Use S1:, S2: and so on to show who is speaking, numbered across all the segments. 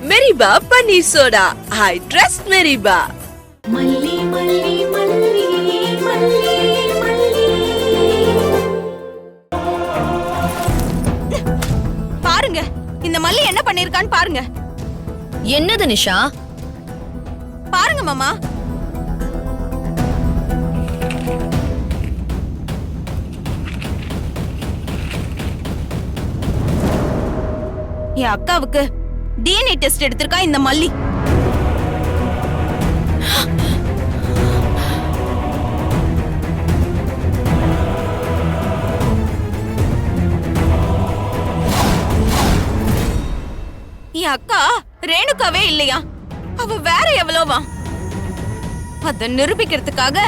S1: மெரிபா paneer soda. I trust மெரிபா.
S2: மல்லி மல்லி மல்லி மல்லி மல்லி.
S3: பாருங்க, இந்த மல்லி என்ன பண்ணிருக்கான்னு பாருங்க.
S4: என்னது நிஷா?
S3: பாருங்க மாமா. என் அக்காவுக்கு டிஎன்ஏ டெஸ்ட் எடுத்திருக்கா இந்த மல்லி. என் அக்கா ரேணுகாவே இல்லையா, அவ வேற எவ்வளோவா? அத நிரூபிக்கிறதுக்காக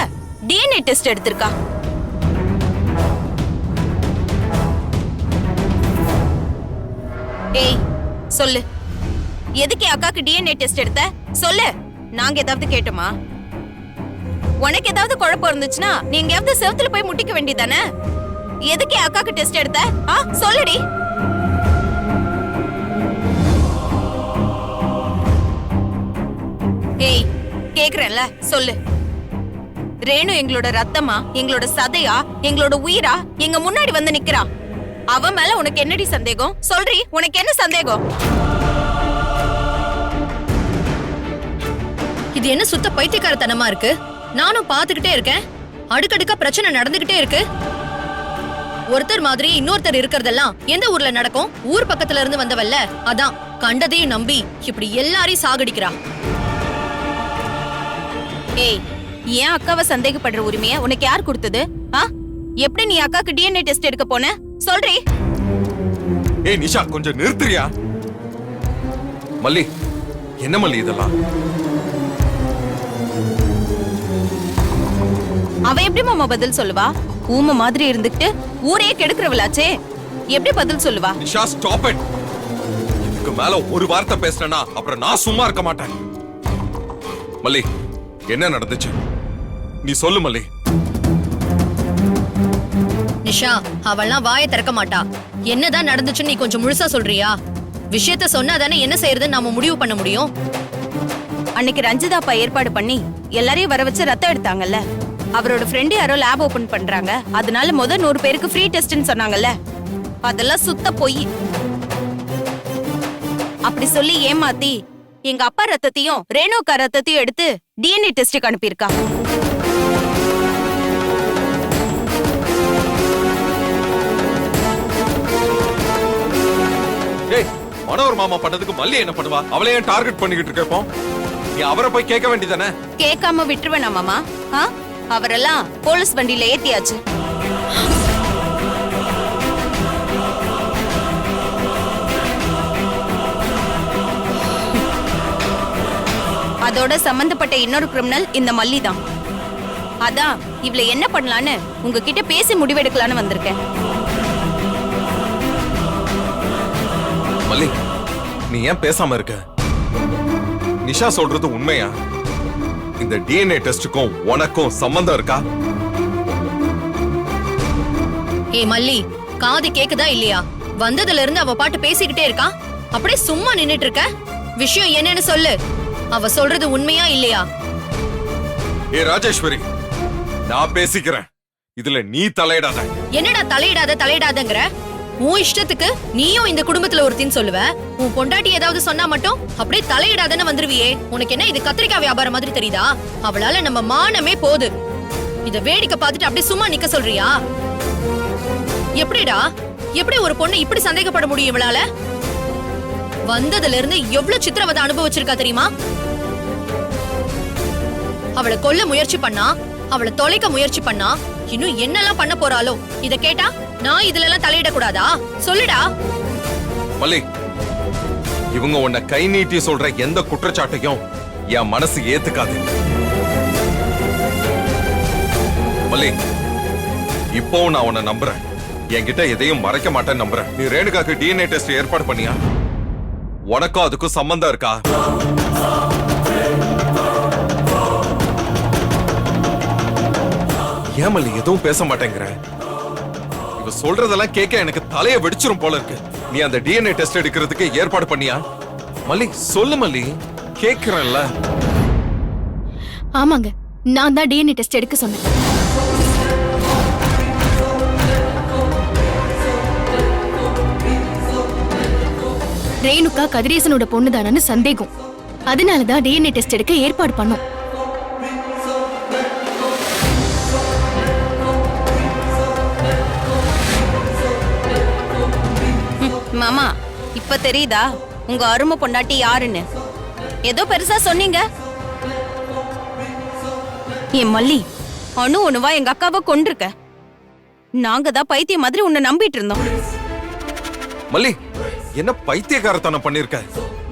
S3: டிஎன்ஏ டெஸ்ட் எடுத்திருக்கா. ஏய் சொல்லு, எதுக்கு அக்காக்கு டிஎன்ஏ டெஸ்ட் எடுத்த? சொல்லு. நாங்க ஏதாவது கேட்டோமா? உனக்கு ஏதாவது குழப்பம் இருந்துச்சுன்னா நீ எங்கேயாவது செவுத்துல போய் முட்டிக்க வேண்டியதானே? எதுக்கு அக்காக்கு டெஸ்ட் எடுத்த? சொல்லுடி. ஏய் கேக்குறேன்ல, சொல்லு. ரேணு எங்களோட ரத்தமா, எங்களோட சதையா, எங்களோட உயிரா எங்க முன்னாடி வந்து நிக்கிறா. அவ மேல உனக்கு என்னடி சந்தேகம்? சொல்றி, உனக்கு என்ன சந்தேகம்?
S4: இது என்ன சுத்த பைத்தியக்காரத்தனமா இருக்கு? நானும் பாத்துக்கிட்டே இருக்கேன். அடுக்கடுக்கா பிரச்சனை நடந்துகிட்டே இருக்கு. ஒருத்தர் மாதிரி இன்னொருத்தர் இருக்கிறதெல்லாம் எந்த ஊர்ல நடக்கும்? ஊர் பக்கத்துல இருந்து வந்தவல்ல, அதான் கண்டதையும் நம்பி இப்படி எல்லாரையும் சாகடிக்கிறா.
S3: ஏய், ஏன் அக்காவை சந்தேகப்படுற உரிமைய உனக்கு யார் கொடுத்தது? எப்படி நீ அக்காக்கு டிஎன்ஏ டெஸ்ட் எடுக்க போன? சொல்றி.
S5: ஏய் நிஷா, கொஞ்சம் நிறுத்துறியா? மல்லி, என்ன மல்லி இதெல்லாம்?
S3: அவ எப்படி மாமா பதில் சொல்லுவா? ஊம மாதிரி இருந்துகிட்டு ஊரே கெடுக்கிறவளாச்சே, எப்படி பதில் சொல்லுவா?
S5: Nisha, stop it. இதுக்கு மேல ஒரு வார்த்தை பேசுறேன்னா அப்புறம் நான் சும்மா இருக்க மாட்டேன். மல்லி, என்ன நடந்துச்சு? நீ சொல்லு மல்லி.
S4: நிஷா, அவள்லாம் வாயை திறக்க மாட்டா. என்னதான் நடந்துச்சுன்னு நீ கொஞ்சம் முழுசா சொல்றியா? விஷயத்த சொன்னா தானே என்ன செய்யறதுன்னு நாம முடிவு பண்ண முடியும்.
S3: அன்னைக்கு ரஞ்சிதாப்பா ஏற்பாடு பண்ணி எல்லாரையும் வர வச்சு ரத்தம் எடுத்தாங்கல்ல, அவரோட ஃப்ரெண்டு யாரோ லேப் ஓபன் பண்றாங்க, அதனால 100 பேருக்கு ஃப்ரீ டெஸ்ட்னு சொன்னாங்கல்ல, அதெல்லாம் சுத்த பொய். அப்படி சொல்லி ஏமாத்தி எங்க அப்பா ரத்தத்தையும் ரேணுகா ரத்தத்தையும் எடுத்து டிஎன்ஏ டெஸ்டுக்கு அனுப்பியிருக்கா.
S5: ஏய், மனோர் மாமா பண்ணதுக்கு மல்லி என்ன பண்ணுவா? அவளே ஏன் டார்கெட் பண்ணிக்கிட்டு இருக்க? நீ அவரை போய் கேட்க வேண்டியதானே?
S3: கேட்காம விட்டுருவேனா மாமா? அவரெல்லாம் போலீஸ் வண்டியில ஏத்தியாச்சு. அதோட சம்பந்தப்பட்ட இன்னொரு கிரிமினல் இந்த மல்லி தான். அதான் இவள என்ன பண்ணலான்னு உங்ககிட்ட பேசி முடிவெடுக்கலான்னு வந்திருக்கேன்.
S5: மல்லி, நீ ஏன் பேசாம இருக்க? நிஷா சொல்றது உண்மையா? இந்த டிஎன்ஏ டெஸ்டுக்கும் உனக்கும் சம்பந்தம் இருக்கா?
S4: ஏய் மல்லி, காது கேக்குதா இல்லையா? வந்ததுல இருந்து அவ பாட்டு பேசிக்கிட்டே இருக்கா. அப்படியே சும்மா நின்னுட்டு இருக்க. விஷயம் என்னன்னு சொல்லு. அவ சொல்றது உண்மையா இல்லையா?
S5: ஏ ராஜேஸ்வரி, நான் பேசிக்கிறேன். இதுல நீ தலையிடாத.
S4: என்னடா தலையிடாதங்கிற? உன் இஷ்டத்துக்கு நீயும் இந்த குடும்பத்துல ஒருத்தின்னு சொல்லுவ. உன் பொண்டாட்டி ஏதாவது சொன்னா மட்டும் அப்படியே தலையிடாதன்னு வந்துருவியே. உனக்கு என்ன இது கத்திரிக்காய் வியாபாரம் மாதிரி தெரியுதா? அவளால நம்ம மானமே போகுது. இத வேடிக்கை பார்த்துட்டு அப்படியே சும்மா நிக்க சொல்றியா? எப்படிடா, எப்படி ஒரு பொண்ணு இப்படி சந்தேகப்பட முடியும் இவளால? வந்ததுல இருந்து எவ்வளவு சித்திரவதை அனுபவிச்சிருக்கா தெரியுமா? அவளை கொல்ல முயற்சி பண்ணா, அவளை தொலைக்க முயற்சி பண்ணா, இன்னும் என்னெல்லாம் பண்ண போறாளோ? இத கேட்டா நான் இதுல எல்லாம் தலையிட கூடாதா? சொல்லுடா.
S5: மல்லி, இவங்க உன்னை கை நீட்டி சொல்ற எந்த குற்றச்சாட்டையும் என் மனசு ஏத்துக்காது. மல்லி, இப்போ நான் உன்னை நம்புறேன். என்கிட்ட எதையும் மறைக்க மாட்டேன்னு நம்புறேன். நீ ரேணுகாக்கு டிஎன்ஏ டெஸ்ட் ஏற்பாடு பண்ணியா? உனக்கும் அதுக்கும் சம்பந்தம் இருக்கா? ஏன் மல்லி எதுவும் பேச மாட்டேங்கிற? இவ சொல்றதெல்லாம் கேட்க எனக்கு தலைய வெடிச்சிரும் போல இருக்கு. நீ அந்த டிஎன்ஏ டெஸ்ட் எடுக்கிறதுக்கு ஏற்பாடு பண்ணியா? மல்லி சொல்லு மல்லி, கேக்குறேன்ல.
S2: ஆமாங்க, நான் தான் டிஎன்ஏ டெஸ்ட் எடுக்க சொன்னேன். ரேணுகா கதிரேசனோட பொண்ணுதானு சந்தேகம். அதனாலதான் டிஎன்ஏ டெஸ்ட் எடுக்க ஏற்பாடு பண்ணோம்.
S3: மாமா, இப்ப தெரியுதா உங்க அருமை பொண்டாட்டி யாருன்னு? ஏதோ பெருசா சொன்னீங்க. என் மல்லி, அணு ஒண்ணுவா எங்க அக்காவை கொண்டிருக்க. நாங்க தான் பைத்தியம் மாதிரி உன்னை நம்பிட்டு இருந்தோம்.
S5: மல்லி, என்ன பைத்தியக்காரத்தனம் பண்ணிருக்க?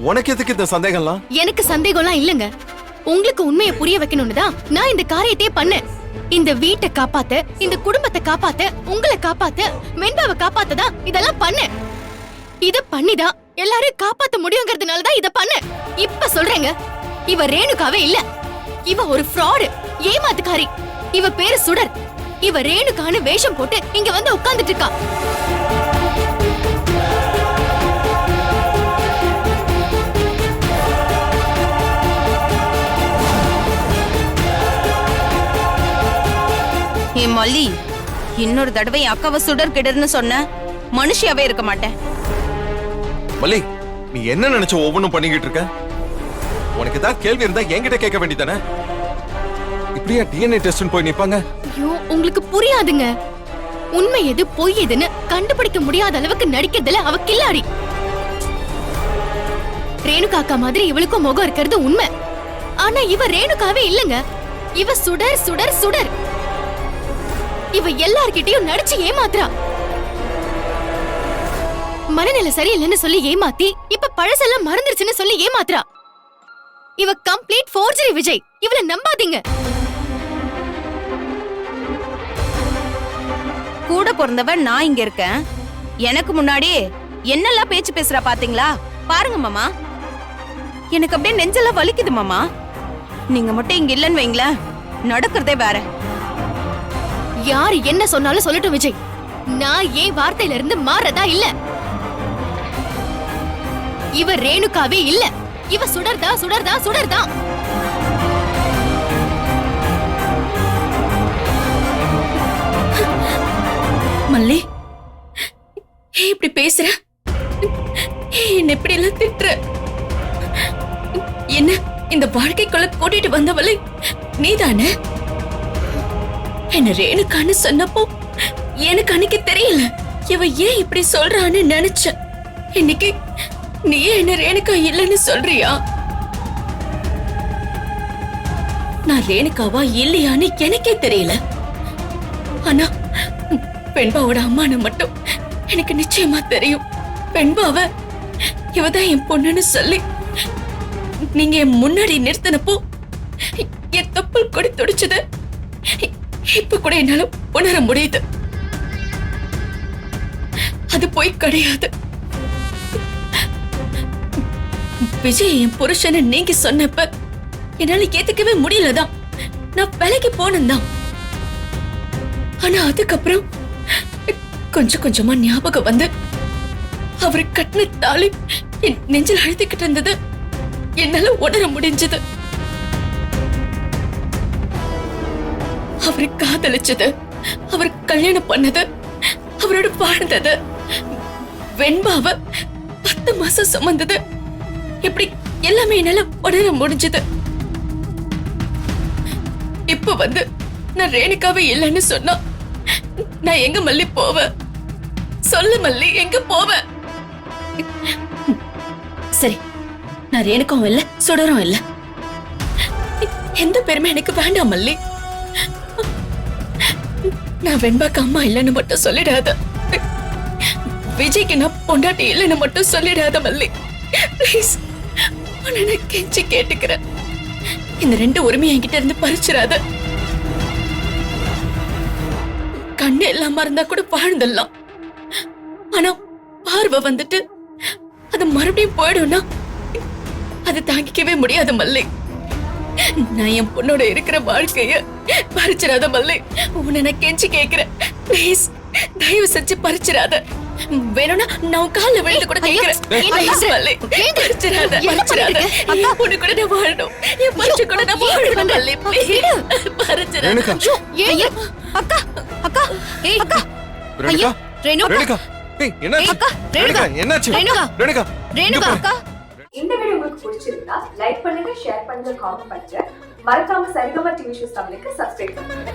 S5: உனக்கு எதுக்கு இந்த சந்தேகம்லாம்?
S2: எனக்கு சந்தேகம்லாம் இல்லங்க. உங்களுக்கு உண்மையை புரிய வைக்கணும்னு தான் நான் இந்த காரியத்தையே பண்ணேன். இந்த வீட்டை காப்பாத்த, இந்த குடும்பத்தை காப்பாத்த, உங்களை காப்பாத்த, வெண்பாவை காப்பாத்ததான் இதெல்லாம் பண்ணேன். இத பண்ணிதான் எல்லாரையும் காப்பாத்த முடியுங்கிறதுனாலதான் இத பண்ணேன். இப்ப சொல்றேங்க, இவ ரேணுகாவே இல்ல. இவ ஒரு ஃப்ராடு, ஏமாத்துக்காரி. இவ பேரு சுடர். இவ ரேணுகான்னு வேஷம் போட்டு இங்க வந்து உட்கார்ந்துட்டு இருக்கா.
S3: என் மல்லி, இன்னொரு தடவை என் அக்காவை சுடர் கிடர்னு சொன்ன மனுஷியாவே இருக்க மாட்டேன்.
S5: மல்லி, நீ என்ன நினைச்ச ஒவ்வொன்னும் பண்ணிக்கிட்டு இருக்க? உனக்கு ஏதாவது கேள்வி இருந்தா என்கிட்ட கேட்க வேண்டியதானே? இப்படியா டிஎன்ஏ டெஸ்ட் போய் நிப்பாங்க?
S2: ஐயோ, உங்களுக்கு புரியாதுங்க. உண்மை எது பொய் எதுன்னு கண்டுபிடிக்க முடியாத அளவுக்கு நடிக்கிறதுல அவ கில்லாடி. ரேணுகா அக்கா மாதிரி இவளுக்கும் முகம் இருக்கிறது உண்மை. ஆனா இவ ரேணுகாவே இல்லங்க. இவ சுடர் சுடர் சுடர். இவ எல்லார்கிட்டயும் நடிச்சு ஏமாத்துறா. மனநிலை சரியில்லைன்னு சொல்லி ஏமாத்தி இப்ப பழசெல்லாம் மறந்துருச்சுன்னு சொல்லி ஏமாத்துறா. இவ கம்ப்ளீட் ஃபோர்ஜரி விஜய். இவள நம்பாதீங்க.
S3: கூட பிறந்தவன் நான் இங்க இருக்கேன். எனக்கு முன்னாடி என்னெல்லாம் பேச்சு பேசுறா பாத்தீங்களா? பாருங்க மாமா, எனக்கு அப்படியே நெஞ்செல்லாம் வலிக்குது மாமா. நீங்க மட்டும் இங்க இல்லன்னு வைங்களேன், நடக்கிறதே வேற.
S2: யாரு என்ன சொன்னாலும் சொல்லட்டும் விஜய். நான் ஏன் வார்த்தையில இருந்து மாறதா இல்ல. இவ ரேணுகாவே இல்ல. இவ சுடர்தா சுடர்தா சுடர்தா.
S6: மல்லி, ஏன் இப்படி பேசுற? என்ன இப்படி எல்லாம் திட்டுற? என்ன இந்த வாழ்க்கைக்குள்ள கூட்டிட்டு வந்தவளை நீதானே? என்ன ரேணுகான்னு சொன்னப்போ எனக்கு அன்னைக்கு தெரியல இவ ஏன் இப்படி சொல்றான்னு நினைச்சேன். இன்னைக்கு நீ என்ன ரேணுகா இல்லைன்னு சொல்றியா? நான் ரேணுகாவா இல்லையான்னு எனக்கே தெரியல. ஆனா வெண்பாவோட அம்மானு மட்டும் எனக்கு நிச்சயமா தெரியும். வெண்பாவ இவதான் என் பொண்ணுன்னு சொல்லி நீங்க என் முன்னாடி நிறுத்தினப்போ என் தொப்புள் கொடி துடிச்சது இப்ப கூட என்னால உணர முடியுது. அது போய் கிடையாது. விஜய் என் புருஷனை நீங்க சொன்னப்ப என்னால ஏத்துக்கவே முடியலதான். நான் வேலைக்கு போனேன்தான். ஆனா அதுக்கப்புறம் கொஞ்சம் கொஞ்சமா ஞாபகம் வந்து அவரு கட்டின தாலி என் நெஞ்சில் அழுத்திக்கிட்டு இருந்தது என்னால உணர முடிஞ்சது. அவரு காதலிச்சது, அவர் கல்யாணம் பண்ணது, அவரோட வாழ்ந்தது, வெண்பாவ 10 மாசம் சுமந்தது, இப்படி எல்லாமே என்னால உணர முடிஞ்சது. இப்ப வந்து நான் ரேணுகாவே இல்லைன்னு சொன்னா நான் எங்க மல்லி போவேன்? சொல்லு மல்லி, எங்க போவேன்? சரி, நான் ரேணுகாவும் இல்ல, சுடரும் இல்ல. எந்த பெருமை எனக்கு வேண்டாம் மல்லி. நான் வெண்பாக்கு அம்மா இல்லைன்னு மட்டும் சொல்லிடாத. விஜய்க்கு நான் பொண்டாட்டி இல்லைன்னு மட்டும் சொல்லிடாத மல்லி. பிளீஸ், உன்னை கெஞ்சி கேட்டுக்கிறேன். இந்த 2 உரிமையை என்கிட்ட இருந்து பறிச்சிடாத. கண்ணு இல்லாம இருந்தா கூட வாழ்ந்துடலாம். ஆனா பார்வை வந்துட்டு அது மறுபடியும் போயிடும்னா அது தாங்கிக்கவே முடியாது மல்லி. நான் என் பொண்ணோட இருக்கிற வாழ்க்கைய பறிச்சிடாத மல்லி. உன்னை நான் கெஞ்சி கேட்கிறேன். பிளீஸ், தயவு செஞ்சு பறிச்சிடாத. வேணும்னா நான் கால்ல விழுந்து கூட கேக்குறேன். Please, வள்ளி. மறைச்சிடாத, மறைச்சிடாத. உனக்கு கூட நான் வாழணும். என் மனுஷன் கூட நான் வாழணும், வள்ளி. Please, மறைச்சிடாத.
S5: ரேணுகா
S4: ஐயா அக்கா அக்கா ஏய் அக்கா
S5: ரேணுகா
S4: ரேணுகா
S5: ரேணுகா ஏய் என்னாச்சு
S4: அக்கா,
S5: ரேணுகா
S4: ரேணுகா.
S5: என்னாச்சு
S4: ரேணுகா.
S5: ரேணுகா
S4: ரேணுகா அக்கா
S7: இந்த வீடியோ உங்களுக்கு பிடிச்சிருந்தா லைக் பண்ணுங்க, ஷேர் பண்ணுங்க, காமெண்ட் பண்ணுங்க. மறக்காம சரிகமா டிவி ஷோஸ் தமிழுக்கு சப்ஸ்கிரைப் பண்ணுங்க.